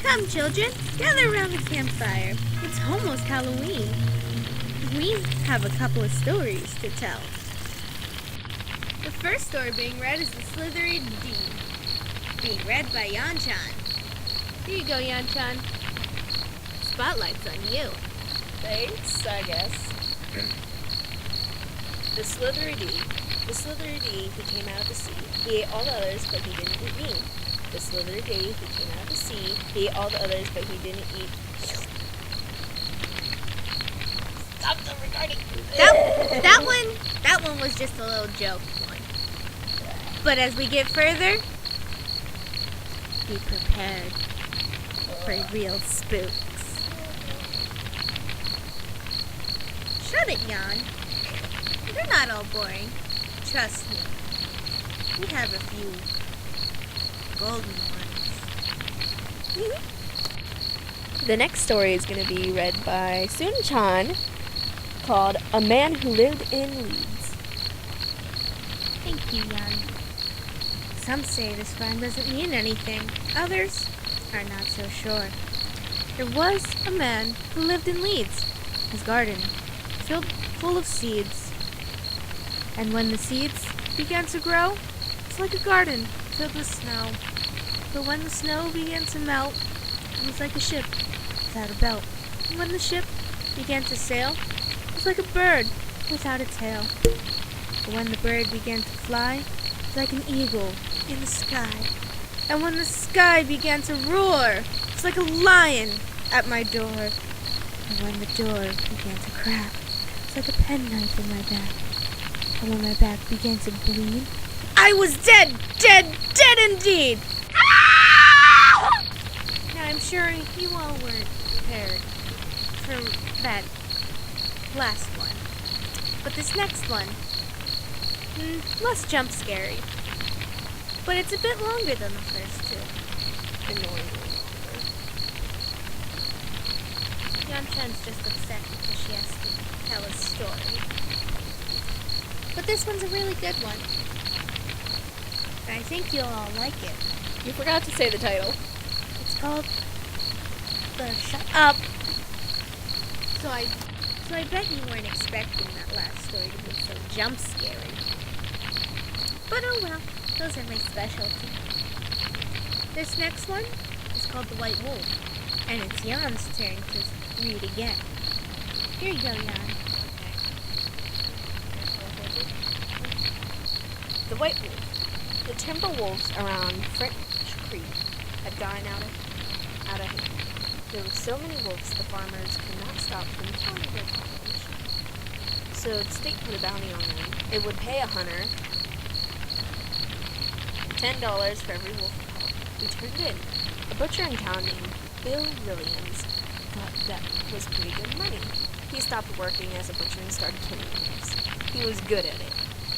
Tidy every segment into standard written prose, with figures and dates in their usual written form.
Come, children, gather around the campfire. It's almost Halloween. We have a couple of stories to tell. The first story being read is The Slithery Deed, being read by Yan-chan. Here you go, Yan-chan. Spotlight's on you. Thanks, I guess. The Slithery Deed. The Slithery Deed, he came out of the sea. He ate all the others, but he didn't eat me. The Slithery Deed, he came out of the sea. He ate all the others, but he didn't eat... Stop the recording! That one was just a little joke one. But as we get further, be prepared for real spooks. Shut it, Jan. They're not all boring. Trust me. We have a few golden ones. The next story is going to be read by Sun-chan, called A Man Who Lived in Leeds. Thank you, Jan. Some say this rhyme doesn't mean anything. Others are not so sure. There was a man who lived in Leeds. His garden filled full of seeds. And when the seeds began to grow, it's like a garden filled with snow. But when the snow began to melt, it was like a ship without a belt. And when the ship began to sail, it was like a bird without a tail. But when the bird began to fly, it was like an eagle in the sky. And when the sky began to roar, it was like a lion at my door. And when the door began to crack, it was like a penknife in my back. And when my back began to bleed, I was dead, dead, dead indeed! Ah! Now I'm sure you all weren't prepared for that last one. But this next one, less jump scary. But it's a bit longer than the first two. Annoyingly longer. Yan-chan's just upset because she has to tell a story. But this one's a really good one. And I think you'll all like it. You forgot to say the title. It's called The Shut Up. So I bet you weren't expecting that last story to be so jump scary. But oh well, those are my specialty. This next one is called The White Wolf, and it's Jan's turn to read again. Here you go, Jan. The White Wolf. The timber wolves around French Creek had gotten out of hand. There were so many wolves the farmers could not stop from killing their population. So the state put a bounty on them. It would pay a hunter $10 for every wolf who turned in. A butcher in town named Bill Williams thought that was pretty good money. He stopped working as a butcher and started killing wolves. He was good at it.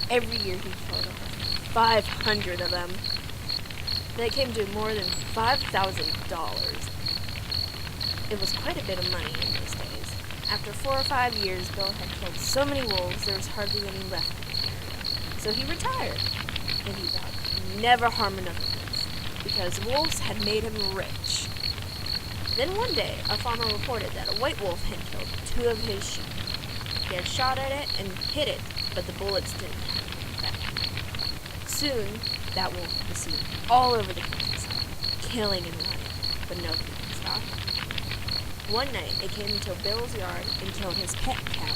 Every year he killed over 500 of them. They came to more than $5,000. It was quite a bit of money in those days. After 4 or 5 years, Bill had killed so many wolves there was hardly any left in the area. So he retired, and he vowed to never harm another wolf, because wolves had made him rich. Then one day, a farmer reported that a white wolf had killed 2 of his sheep. He had shot at it and hit it, but the bullets didn't have any effect. Soon, that wolf was seen all over the countryside, killing and running, but nobody could stop him. One night, it came into Bill's yard and killed his pet cow.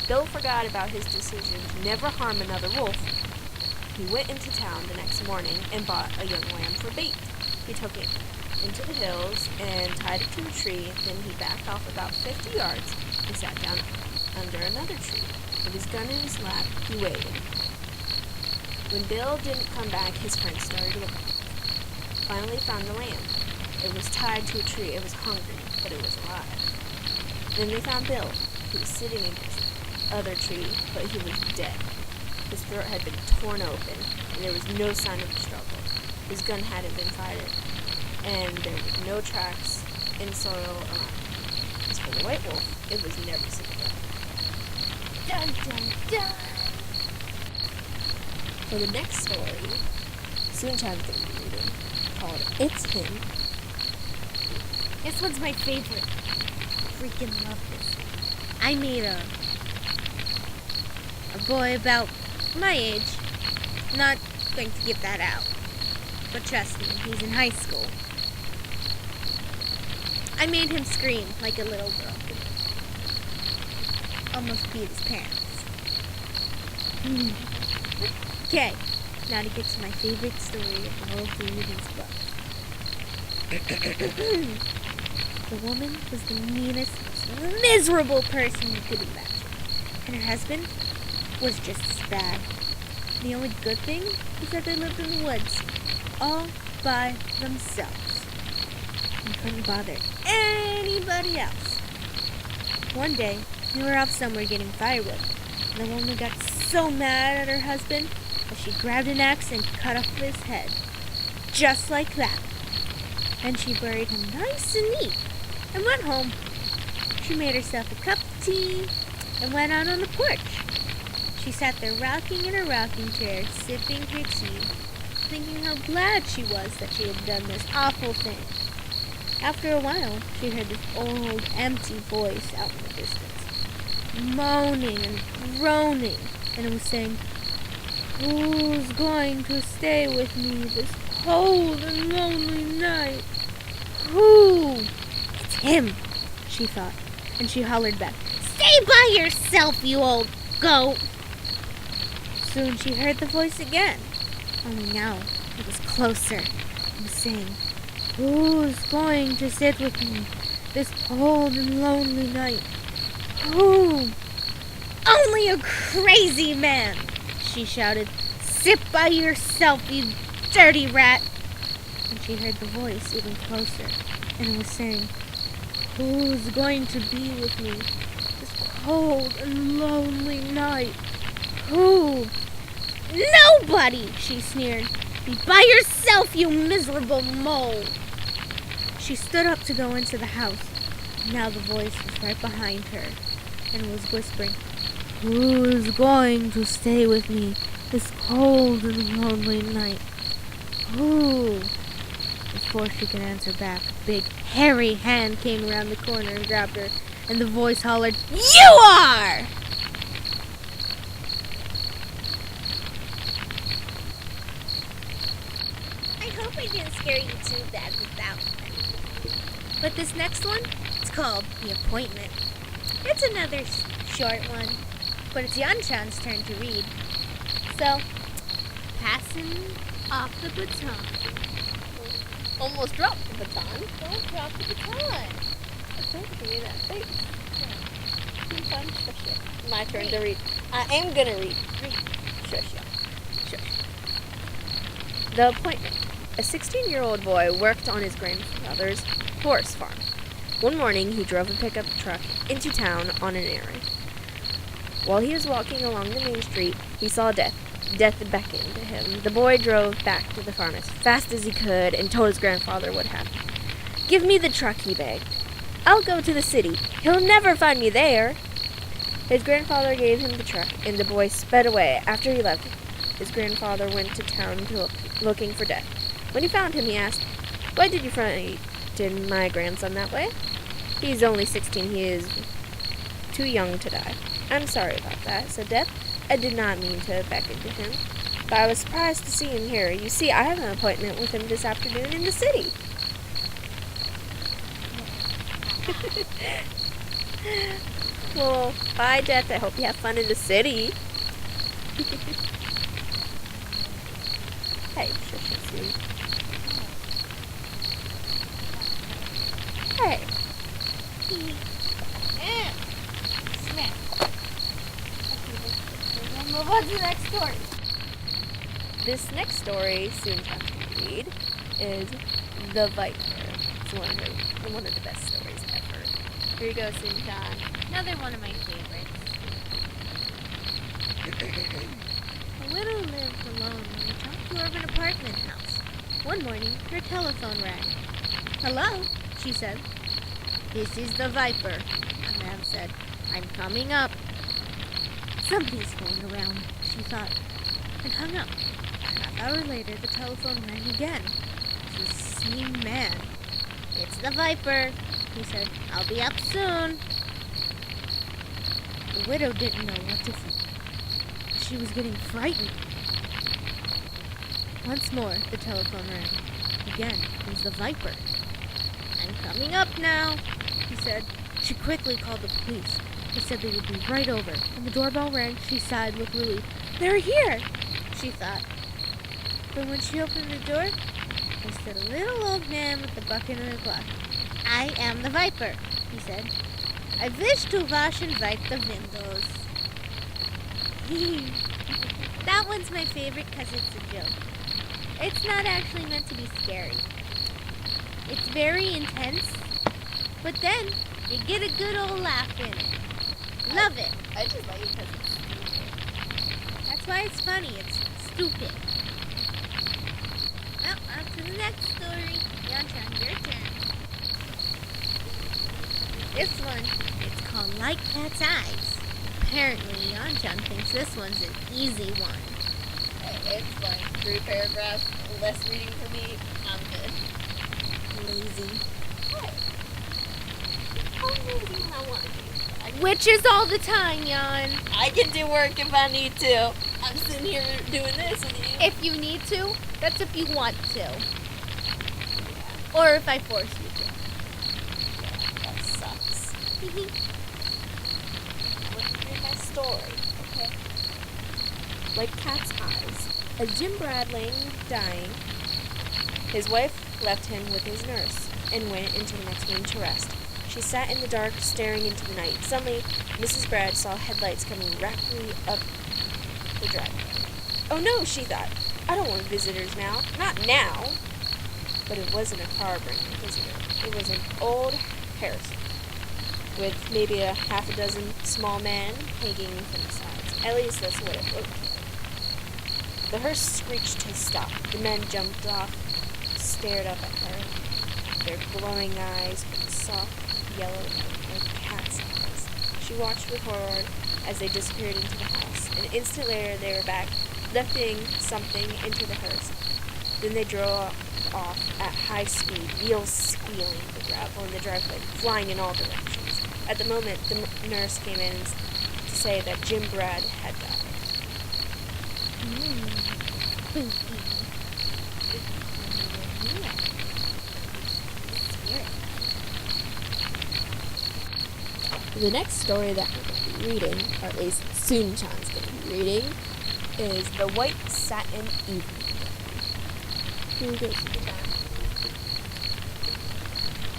Bill forgot about his decision to never harm another wolf. He went into town the next morning and bought a young lamb for bait. He took it into the hills and tied it to a tree. Then he backed off about 50 yards and sat down under another tree. With his gun in his lap, he waited. When Bill didn't come back, his friends started looking. Finally found the lamb. It was tied to a tree. It was hungry, but it was alive. Then they found Bill. He was sitting in his other tree, but he was dead. His throat had been torn open, and there was no sign of a struggle. His gun hadn't been fired, and there were no tracks in soil around. As for the white wolf, it was never seen again. Dun dun dun! For the next story, Sun-chan's going to be reading, called It's Him. This one's my favorite. Freaking love this. I made a boy about my age. Not going to give that out. But trust me, he's in high school. I made him scream like a little girl. Almost peed his pants. Okay, now to get to my favorite story of the whole three of these books. The woman was the meanest, most miserable person you could imagine. And her husband was just as bad. The only good thing was that they lived in the woods, all by themselves. And couldn't bother anybody else. One day, they were off somewhere getting firewood. The woman got so mad at her husband that she grabbed an axe and cut off his head. Just like that. And she buried him nice and neat and went home. She made herself a cup of tea and went out on the porch. She sat there rocking in her rocking chair, sipping her tea, thinking how glad she was that she had done this awful thing. After a while, she heard this old, empty voice out in the distance, moaning and groaning, and it was saying, "Who's going to stay with me this cold and lonely night? Who?" "It's him," she thought, and she hollered back, "Stay by yourself, you old goat!" Soon she heard the voice again, only now it was closer. It was saying, "Who's going to sit with me this cold and lonely night? Who?" "Only a crazy man!" she shouted. "Sit by yourself, you dirty rat!" And she heard the voice even closer, and it was saying, "Who's going to be with me this cold and lonely night? Who?" "Nobody!" she sneered. "Be by yourself, you miserable mole!" She stood up to go into the house. Now the voice was right behind her and was whispering, "Who's going to stay with me this cold and lonely night? Who?" Before she could answer back, a big, hairy hand came around the corner and grabbed her, and the voice hollered, "You are!" I hope I didn't scare you too bad with that one. But this next one, it's called The Appointment. It's another short one, but it's Yanchan's turn to read. So, passing off the baton. Almost dropped the baton. Don't drop the baton. Don't give me that face. Shush it. My turn to read. I am gonna read. Shush y'all. Shush. The Appointment. A 16-year-old boy worked on his grandfather's horse farm. One morning, he drove a pickup truck into town on an errand. While he was walking along the main street, he saw Death. Death beckoned to him. The boy drove back to the farm as fast as he could and told his grandfather what happened. "Give me the truck," he begged. "I'll go to the city. He'll never find me there." His grandfather gave him the truck, and the boy sped away. After he left, his grandfather went to town looking for Death. When he found him, he asked, "Why did you frighten my grandson that way?" "He's only 16. He is too young to die." "I'm sorry about that," said Death. "I did not mean to beckon to him, but I was surprised to see him here. You see, I have an appointment with him this afternoon in the city." Well, bye, Death. I hope you have fun in the city. Hey, shush. Hey. Smack. Okay, move on to the next story. This next story, soon time to read, is The Viper. It's one of the best stories ever. Here you go, Soon-chan. Another one of my favorites. A widow lived alone on the top floor of an apartment house. One morning, her telephone rang. "Hello," she said. "This is the Viper," a man said. "I'm coming up." Somebody's going around, she thought, and hung up. A half hour later, the telephone rang again. It was the same man. "It's the Viper, he said. I'll be up soon. The widow didn't know what to think. She was getting frightened. Once more, the telephone rang. Again, it was the Viper. I'm coming up now, he said. She quickly called the police. They said they would be right over. When the doorbell rang, she sighed with relief. They're here, she thought. But when she opened the door, there stood a little old man with a bucket and a glass. I am the Viper, he said. I wish to wash and wipe the windows. That one's my favorite because it's a joke. It's not actually meant to be scary. It's very intense, but then you get a good old laugh in it. Love it. I just like it because it's stupid. That's why it's funny. It's stupid. Well, on to the next story. Yan-chan, your turn. This one, it's called Like Cat's Eyes. Apparently, Yan-chan thinks this one's an easy one. It's like 3 paragraphs, less reading for me. I'm good. Lazy. What? I'm lazy when I want to be. Which is all the time, Yan. I can do work if I need to. I'm sitting here doing this with you. If you need to, that's if you want to. Or if I force you to. Yeah, that sucks. Let me read my story, okay? Like Cat's Eyes. As Jim Brad lay dying, his wife left him with his nurse and went into the next room to rest. She sat in the dark, staring into the night. Suddenly, Mrs. Brad saw headlights coming rapidly up the driveway. Oh no, she thought. I don't want visitors now. Not now. But it wasn't a car bringing a visitor. It was an old hearse with maybe a half a dozen small men hanging from the sides. At least that's what it looked like. The hearse screeched to stop. The men jumped off, stared up at her, their glowing eyes with soft yellow light like cat's eyes. She watched with horror as they disappeared into the house. An instant later, they were back, lifting something into the hearse. Then they drove off at high speed, wheels squealing, the gravel in the driveway flying in all directions. At the moment, the nurse came in to say that Jim Brad had died. The next story that we're going to be reading, or at least Soon-chan's going to be reading, is The White Satin Evening Gown. Here we go, Soon-chan.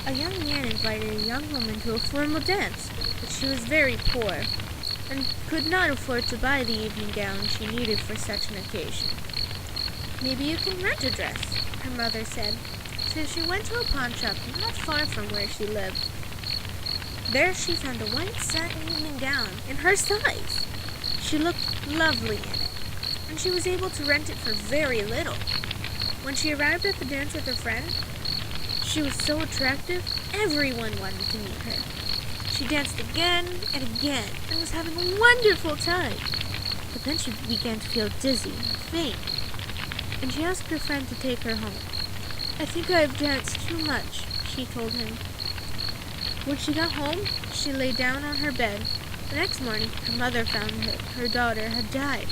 A young man invited a young woman to a formal dance, but she was very poor and could not afford to buy the evening gown she needed for such an occasion. Maybe you can rent a dress, her mother said. So she went to a pawn shop not far from where she lived. There she found a white satin evening gown in her size. She looked lovely in it, and she was able to rent it for very little. When she arrived at the dance with her friend, she was so attractive, everyone wanted to meet her. She danced again and again and was having a wonderful time. But then she began to feel dizzy and faint, and she asked her friend to take her home. I think I have danced too much, she told him. When she got home, she lay down on her bed. The next morning, her mother found her daughter had died.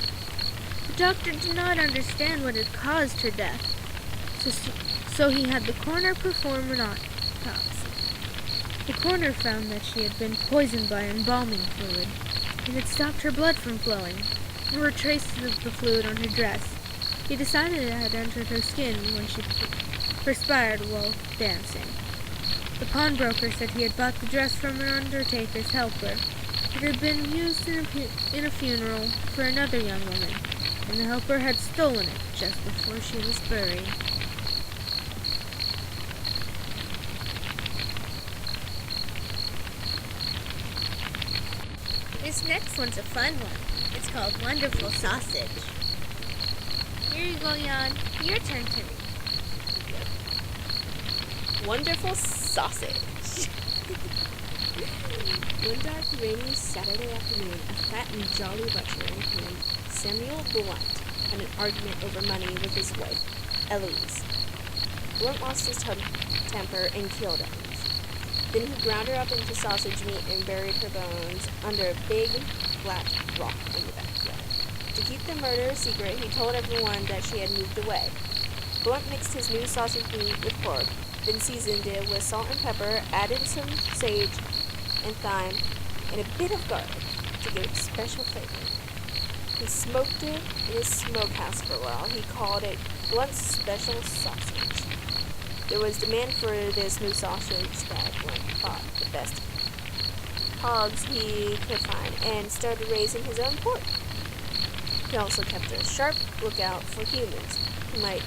The doctor did not understand what had caused her death, so he had the coroner perform an autopsy. The coroner found that she had been poisoned by embalming fluid. It had stopped her blood from flowing. There were traces of the fluid on her dress. He decided it had entered her skin when she perspired while dancing. The pawnbroker said he had bought the dress from an undertaker's helper. It had been used in a funeral for another young woman, and the helper had stolen it just before she was buried. This next one's a fun one. It's called Wonderful Sausage. Here you go, Jan. Your turn to read. Wonderful Sausage. One dark, rainy Saturday afternoon, a fat and jolly butcher named Samuel Blunt had an argument over money with his wife, Eloise. Blunt lost his temper and killed her. Then he ground her up into sausage meat and buried her bones under a big, flat rock in the backyard. To keep the murder a secret, he told everyone that she had moved away. Blunt mixed his new sausage meat with pork, then seasoned it with salt and pepper, added some sage and thyme, and a bit of garlic to give it special flavor. He smoked it in his smokehouse for a while. He called it Blunt's Special Sausage. There was demand for this new sausage that Blunt bought the best hogs he could find and started raising his own pork. He also kept a sharp lookout for humans who might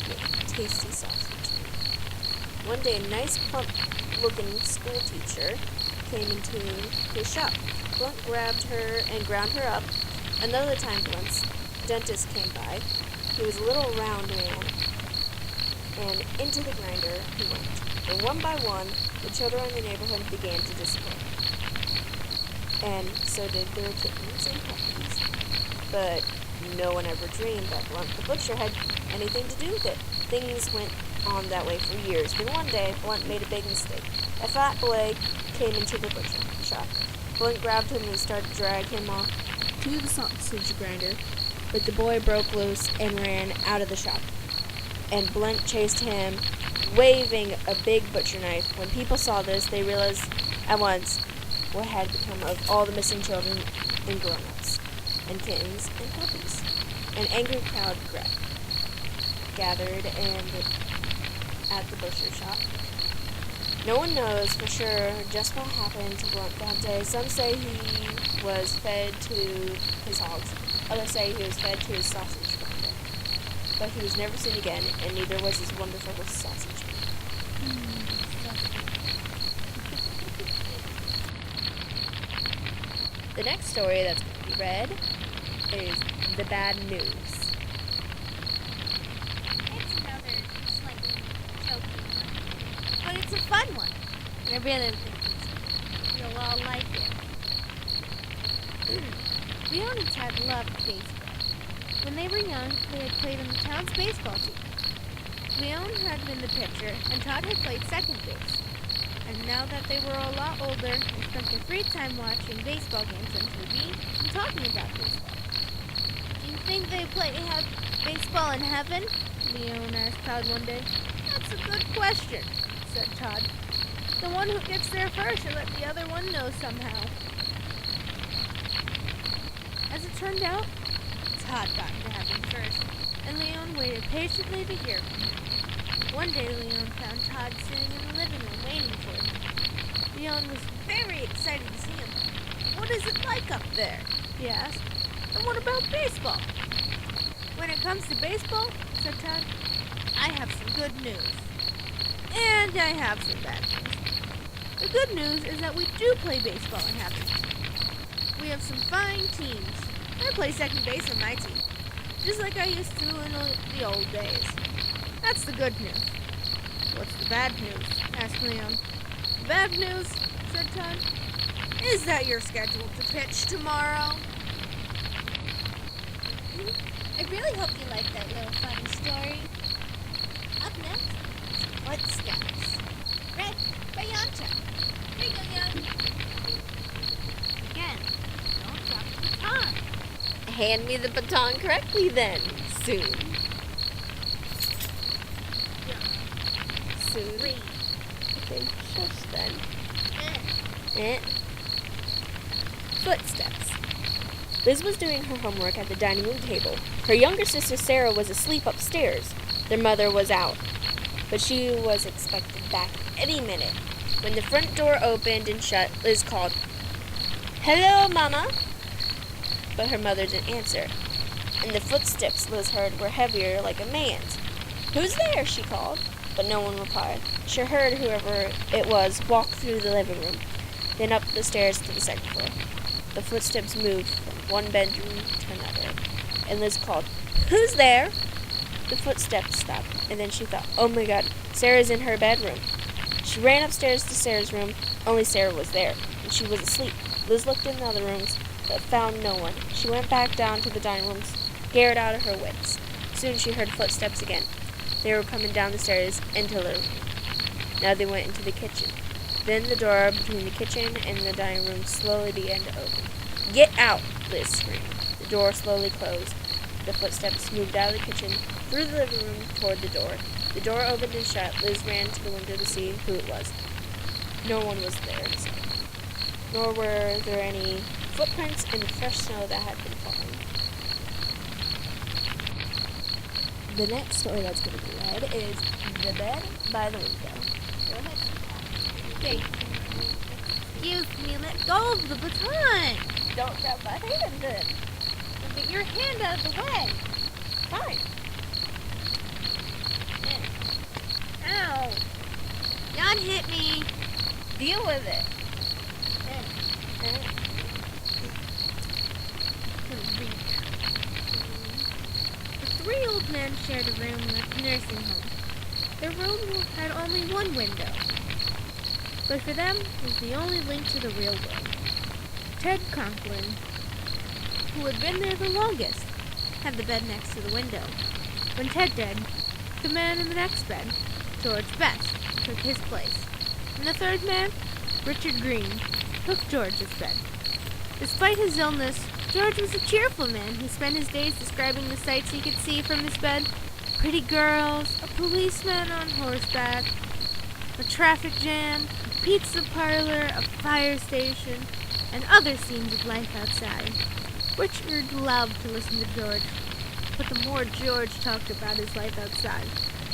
make tasty sausage. One day, a nice, plump-looking school teacher came into his shop. Blunt grabbed her and ground her up. Another time, Blunt's dentist came by. He was a little round man, and into the grinder he went. And one by one, the children in the neighborhood began to disappear. And so did their kittens and puppies. But no one ever dreamed that Blunt the butcher had anything to do with it. Things went on that way for years. Then one day, Blunt made a big mistake. A fat boy came into the butcher shop. Blunt grabbed him and started to drag him off to the sausage grinder, but the boy broke loose and ran out of the shop. And Blunt chased him, waving a big butcher knife. When people saw this, they realized at once what had become of all the missing children and grown-ups, and kittens and puppies. An angry crowd gathered at the butcher shop. No one knows for sure just what happened to Blunt that day. Some say he was fed to his hogs. Others say he was fed to his sausage grinder. But he was never seen again, and neither was his wonderful sausage meat. The next story that's going to be read is The Bad News. It's another slightly joking one, but it's a fun one, and I really think you'll all like it. Leon and Chad loved baseball. When they were young, they had played on the town's baseball team. Leon had been the pitcher, and Todd had played second base. And now that they were a lot older, they spent their free time watching baseball games on TV and talking about baseball. Do you think they have baseball in heaven? Leon asked Todd one day. That's a good question, said Todd. The one who gets there first should let the other one know somehow. As it turned out, Todd got into heaven first, and Leon waited patiently to hear from him. One day, Leon found Todd sitting in the living room waiting for him. Leon was very excited to see him. What is it like up there? He asked. And what about baseball? When it comes to baseball, said Todd, I have some good news. And I have some bad news. The good news is that we do play baseball in heaven. We have some fine teams. I play second base on my team, just like I used to in the old days. That's the good news. What's the bad news? Asked Leon. The bad news, said Todd, is that you're scheduled to pitch tomorrow. I really hope you like that little funny story. Up next is Footsteps, read by Yanta. Here you go, Yan. Again, don't drop the baton. Hand me the baton correctly then, soon. Soon. Read. Okay, shush then. Footsteps. Liz was doing her homework at the dining room table. Her younger sister Sarah was asleep upstairs. Their mother was out, but she was expected back any minute. When the front door opened and shut, Liz called, "Hello, Mama?" But her mother didn't answer, and the footsteps Liz heard were heavier like a man's. "Who's there?" she called, but no one replied. She heard whoever it was walk through the living room, then up the stairs to the second floor. The footsteps moved from one bedroom to another, and Liz called, "Who's there?" The footsteps stopped, and then she thought, "Oh my God, Sarah's in her bedroom." She ran upstairs to Sarah's room, only Sarah was there, and she was asleep. Liz looked in the other rooms, but found no one. She went back down to the dining room, scared out of her wits. Soon she heard footsteps again. They were coming down the stairs into the room. Now they went into the kitchen. Then the door between the kitchen and the dining room slowly began to open. "Get out!" Liz screamed. The door slowly closed. The footsteps moved out of the kitchen, through the living room, toward the door. The door opened and shut. Liz ran to the window to see who it was. No one was there to see. Nor were there any footprints in the fresh snow that had been falling. The next story that's going to be read is The Bed by the Window. Go ahead. Okay. Excuse me, let go of the baton. Don't grab my hand then. Get your hand out of the way. Fine. Ow. Jan hit me. Deal with it. The three old men shared a room at the nursing home. Their room had only one window, but for them it was the only link to the real world. Ted Conklin, who had been there the longest, had the bed next to the window. When Ted died, the man in the next bed, George Best, took his place. And the third man, Richard Green, took George's bed. Despite his illness, George was a cheerful man who spent his days describing the sights he could see from his bed. Pretty girls, a policeman on horseback, a traffic jam, a pizza parlor, a fire station, and other scenes of life outside. Richard loved to listen to George, but the more George talked about his life outside,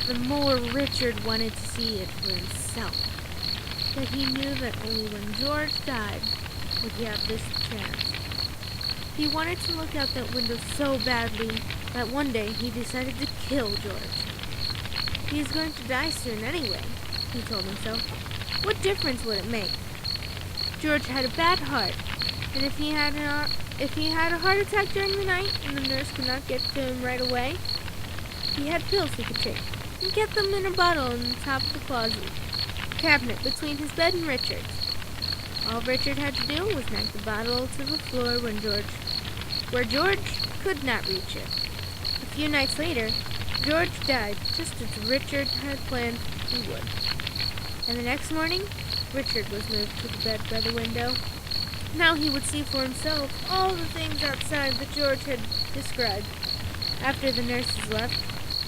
the more Richard wanted to see it for himself. But he knew that only when George died would he have this chance. He wanted to look out that window so badly that one day he decided to kill George. He is going to die soon anyway, he told himself. What difference would it make? George had a bad heart, and if he had a heart attack during the night and the nurse could not get to him right away, he had pills he could take and get them in a bottle in the top of the closet cabinet between his bed and Richard's. All Richard had to do was knock the bottle to the floor where George could not reach it. A few nights later, George died just as Richard had planned he would. And the next morning, Richard was moved to the bed by the window. Now he would see for himself all the things outside that George had described. After the nurses left,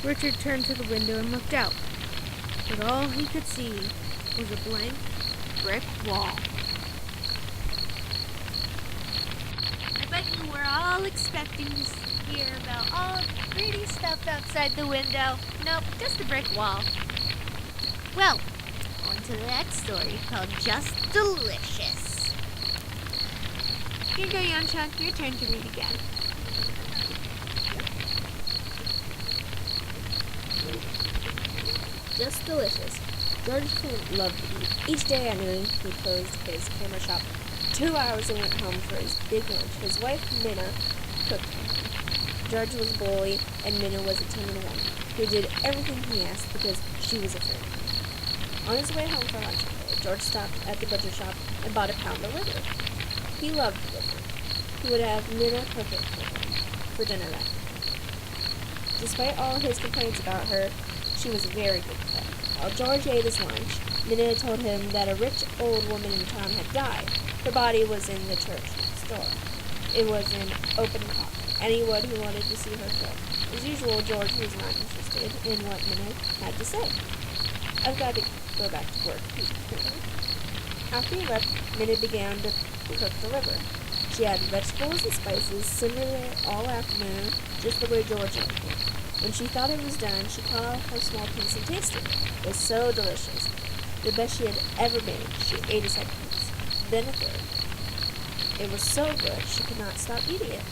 Richard turned to the window and looked out. But all he could see was a blank brick wall. I bet you were all expecting to hear about all the pretty stuff outside the window. Nope, just a brick wall. Well, on to the next story called Just Delicious. Here you go, Yansha. Your turn to read again. Just delicious. George loved to eat. Each day at noon, he closed his camera shop 2 hours and went home for his big lunch. His wife, Minna, cooked for him. George was a bully, and Minna was a timid woman who did everything he asked because she was afraid of him. On his way home for lunch one day, George stopped at the butcher shop and bought a pound of liver. He loved liver. He would have Minna cook it for him for dinner that night. Despite all his complaints about her, she was a very good cook. While George ate his lunch, Minna told him that a rich old woman in town had died. Her body was in the church next door. It was an open coffin. Anyone who wanted to see her cook. As usual, George was not interested in what Minna had to say. "I've got to go back to work," he told her. After he left, Minna began to cook the liver. She added vegetables and spices, simmered it all afternoon, just the way George liked it. When she thought it was done, she cut off a small piece and tasted it. It was so delicious. The best she had ever made. She ate a second piece, then a third. It was so good, she could not stop eating it.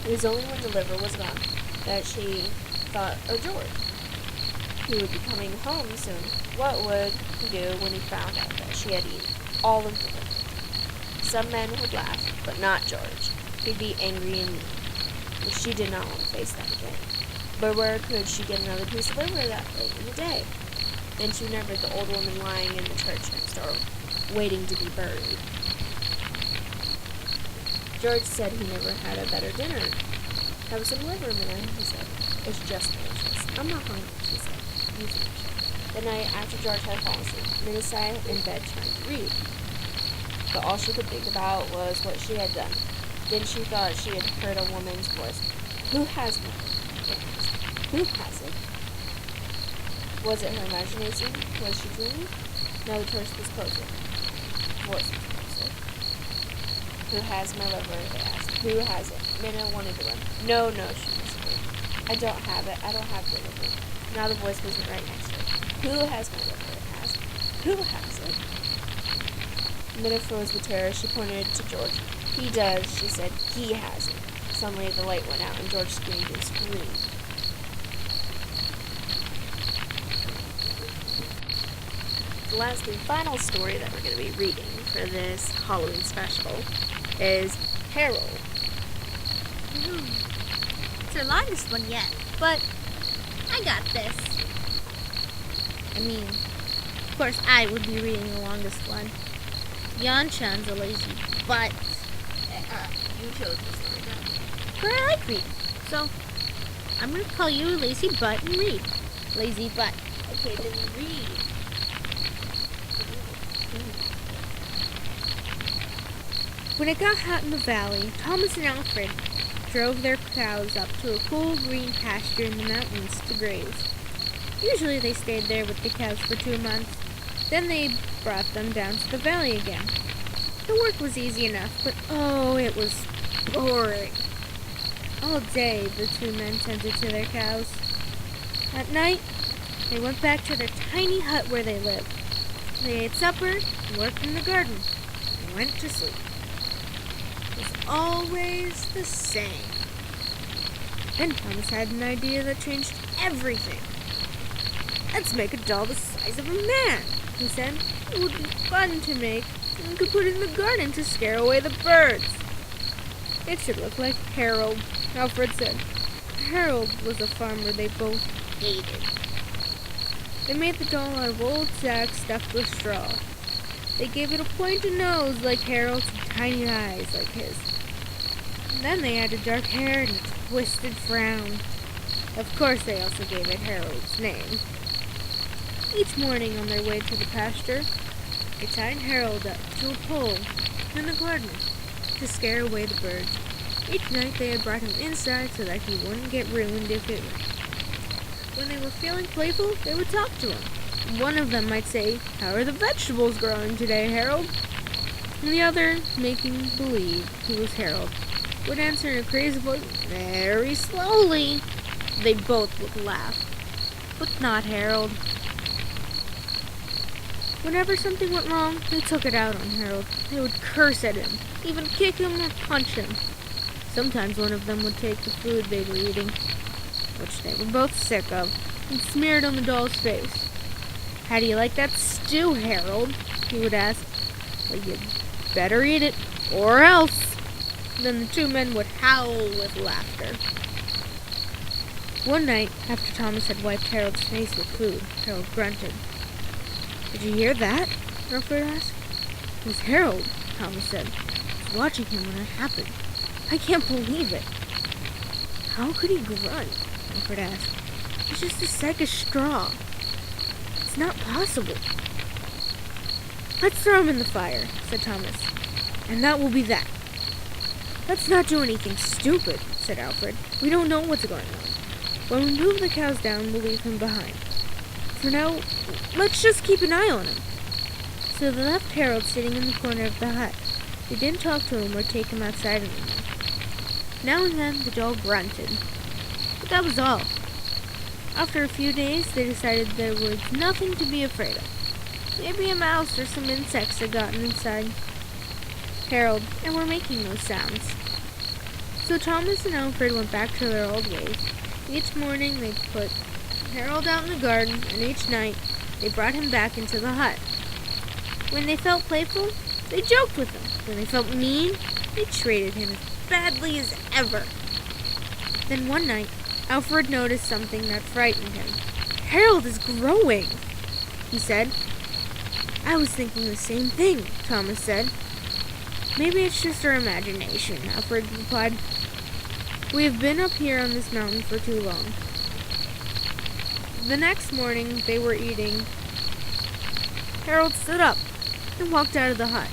It was only when the liver was gone that she thought of George. He would be coming home soon. What would he do when he found out that she had eaten all of the liver? Some men would laugh, but not George. He'd be angry and mean. But she did not want to face that again. But where could she get another piece of liver that late in the day? Then she remembered the old woman lying in the church next door, waiting to be buried. George said he never had a better dinner. "Have some liver, Minna," he said. "It's just delicious." "I'm not hungry," she said. "You finish it." The night after George had fallen asleep, Minna sat in bed trying to read. But all she could think about was what she had done. Then she thought she had heard a woman's voice. "Who has me?" It asked. "Who has it?" Was it her imagination? Was she dreaming? Now the torch was closer. The voice was closer. "Who has my liver?" it asked. "Who has it?" Minna wanted to run. No, she whispered. "I don't have it. I don't have the liver." Now the voice was right next to her. "Who has my liver?" it asked. "Who has it?" Minna froze with terror. She pointed to George. "He does," she said. "He has it." Suddenly the light went out and George screamed and screamed. The last and final story that we're going to be reading for this Halloween special is Harold. It's the longest one yet, but I got this. I mean, of course I would be reading the longest one. Yan-chan's a lazy butt. You chose the story, don't you? But I like reading, so I'm going to call you a lazy butt and read. Lazy butt. Okay, then read. When it got hot in the valley, Thomas and Alfred drove their cows up to a cool green pasture in the mountains to graze. Usually they stayed there with the cows for 2 months. Then they brought them down to the valley again. The work was easy enough, but oh, it was boring. All day the two men tended to their cows. At night, they went back to their tiny hut where they lived. They ate supper and worked in the garden and went to sleep. It was always the same. Then Thomas had an idea that changed everything. "Let's make a doll the size of a man," he said. "It would be fun to make, and we could put it in the garden to scare away the birds." "It should look like Harold," Alfred said. Harold was a farmer they both hated. They made the doll out of old sacks stuffed with straw. They gave it a pointed nose like Harold's and tiny eyes like his. And then they added dark hair and a twisted frown. Of course, they also gave it Harold's name. Each morning on their way to the pasture, they tied Harold up to a pole in the garden to scare away the birds. Each night they had brought him inside so that he wouldn't get ruined if it rained. When they were feeling playful, they would talk to him. One of them might say, "How are the vegetables growing today, Harold?" And the other, making believe he was Harold, would answer in a crazy voice, "Very slowly." They both would laugh, but not Harold. Whenever something went wrong, they took it out on Harold. They would curse at him, even kick him or punch him. Sometimes one of them would take the food they were eating, which they were both sick of, and smear it on the doll's face. "How do you like that stew, Harold?" he would ask. "Well, you'd better eat it, or else." Then the two men would howl with laughter. One night, after Thomas had wiped Harold's face with food, Harold grunted. "Did you hear that?" Alfred asked. "It was Harold," Thomas said. "I was watching him when it happened. I can't believe it." "How could he grunt?" Alfred asked. "He's just a sack of straw. It's not possible." "Let's throw him in the fire," said Thomas. "And that will be that." "Let's not do anything stupid," said Alfred. "We don't know what's going on. When we move the cows down, we'll leave him behind. For now, let's just keep an eye on him." So they left Harold sitting in the corner of the hut. They didn't talk to him or take him outside anymore. Now and then the doll grunted, but that was all. After a few days, they decided there was nothing to be afraid of. Maybe a mouse or some insects had gotten inside Harold and were making those sounds. So Thomas and Alfred went back to their old ways. Each morning they put Harold out in the garden, and each night they brought him back into the hut. When they felt playful, they joked with him. When they felt mean, they treated him as badly as ever. Then one night, Alfred noticed something that frightened him. "Harold is growing," he said. "I was thinking the same thing," Thomas said. "Maybe it's just our imagination," Alfred replied. "We have been up here on this mountain for too long. The next morning, they were eating. Harold stood up and walked out of the hut.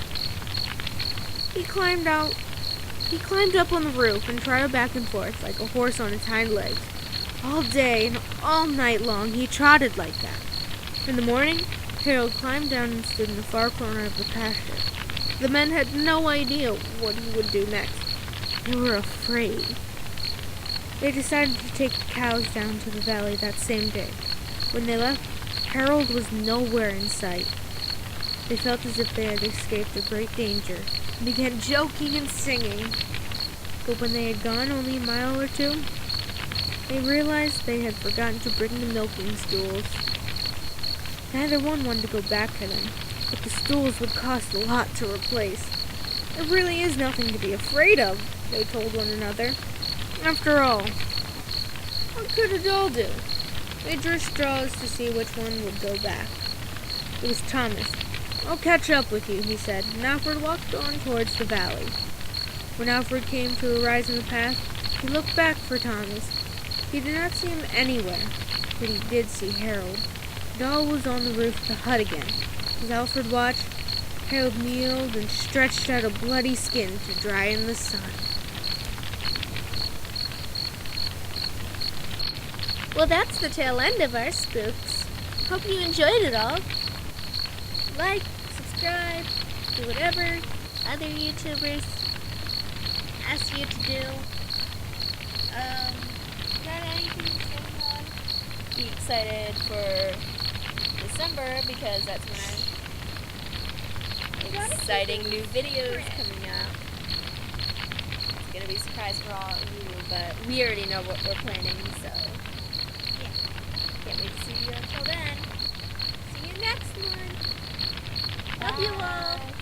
He climbed up on the roof and trotted back and forth like a horse on its hind legs. All day and all night long he trotted like that. In the morning, Harold climbed down and stood in the far corner of the pasture. The men had no idea what he would do next. They were afraid. They decided to take the cows down to the valley that same day. When they left, Harold was nowhere in sight. They felt as if they had escaped a great danger and began joking and singing. But when they had gone only a mile or two, they realized they had forgotten to bring the milking stools. Neither one wanted to go back for them, but the stools would cost a lot to replace. There really is nothing to be afraid of, they told one another. After all, what could a doll do? They drew straws to see which one would go back. It was Thomas. "I'll catch up with you," he said, and Alfred walked on towards the valley. When Alfred came to a rise in the path, he looked back for Thomas. He did not see him anywhere, but he did see Harold. The doll was on the roof of the hut again. As Alfred watched, Harold kneeled and stretched out a bloody skin to dry in the sun. Well, that's the tail end of our spooks. Hope you enjoyed it all. Like, subscribe, do whatever other YouTubers ask you to do. Got anything going on? Be excited for December because that's when exciting new videos coming out. It's gonna be a surprise for all of you, but we already know what we're planning, so yeah. Can't wait to see you until then. See you next one. Bye. Love you all.